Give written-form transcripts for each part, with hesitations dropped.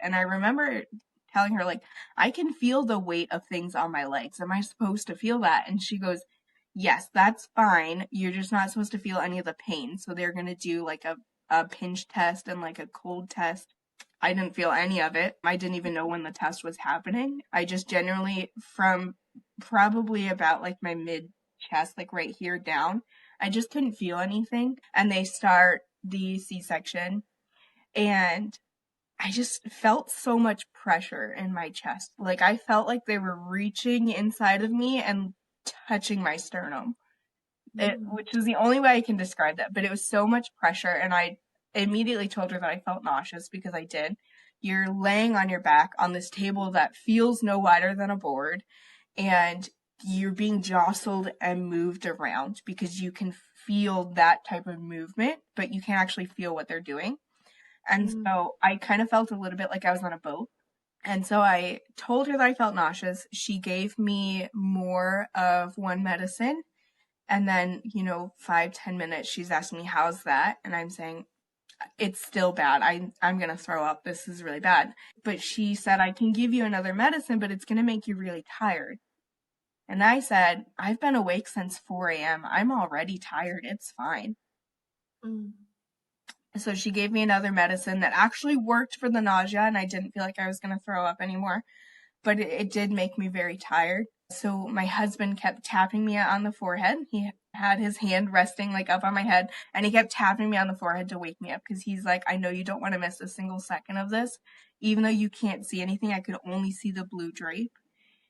And I remember telling her, like, I can feel the weight of things on my legs. Am I supposed to feel that? And she goes, yes, that's fine. You're just not supposed to feel any of the pain. So they're going to do like a pinch test and like a cold test. I didn't feel any of it. I didn't even know when the test was happening. I just generally, from probably about like my mid chest, like right here down, I just couldn't feel anything. And they start the C-section, and I just felt so much pressure in my chest. Like I felt like they were reaching inside of me and touching my sternum. Which is the only way I can describe that. But it was so much pressure, and I immediately told her that I felt nauseous because I did. You're laying on your back on this table that feels no wider than a board, and you're being jostled and moved around because you can feel that type of movement, but you can't actually feel what they're doing. And so I kind of felt a little bit like I was on a boat. And so I told her that I felt nauseous. She gave me more of one medicine. And then, 5-10 minutes, she's asking me, how's that? And I'm saying, it's still bad. I'm going to throw up. This is really bad. But she said, I can give you another medicine, but it's going to make you really tired. And I said, I've been awake since 4 a.m. I'm already tired. It's fine. Mm. So she gave me another medicine that actually worked for the nausea, and I didn't feel like I was going to throw up anymore. But it did make me very tired. So my husband kept tapping me on the forehead. He had his hand resting like up on my head, and he kept tapping me on the forehead to wake me up because he's like, I know you don't want to miss a single second of this. Even though you can't see anything, I could only see the blue drape.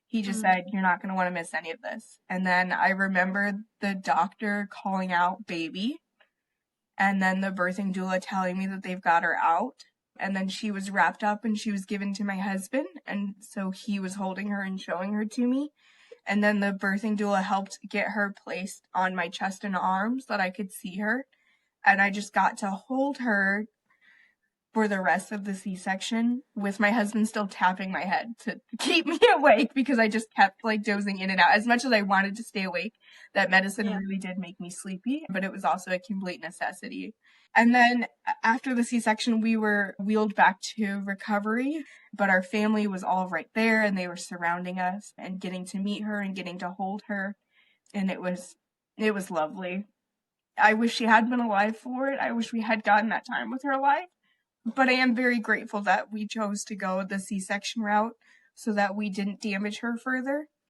He just said, you're not going to want to miss any of this. And then I remember the doctor calling out baby, and then the birthing doula telling me that they've got her out. And then she was wrapped up and she was given to my husband. And so he was holding her and showing her to me. And then the birthing doula helped get her placed on my chest and arms so that I could see her. And I just got to hold her for the rest of the C-section with my husband still tapping my head to keep me awake because I just kept like dozing in and out. As much as I wanted to stay awake, that medicine really did make me sleepy, but it was also a complete necessity. And then after the C-section, we were wheeled back to recovery, but our family was all right there and they were surrounding us and getting to meet her and getting to hold her. And it was lovely. I wish she had been alive for it. I wish we had gotten that time with her alive. But I am very grateful that we chose to go the C-section route so that we didn't damage her further.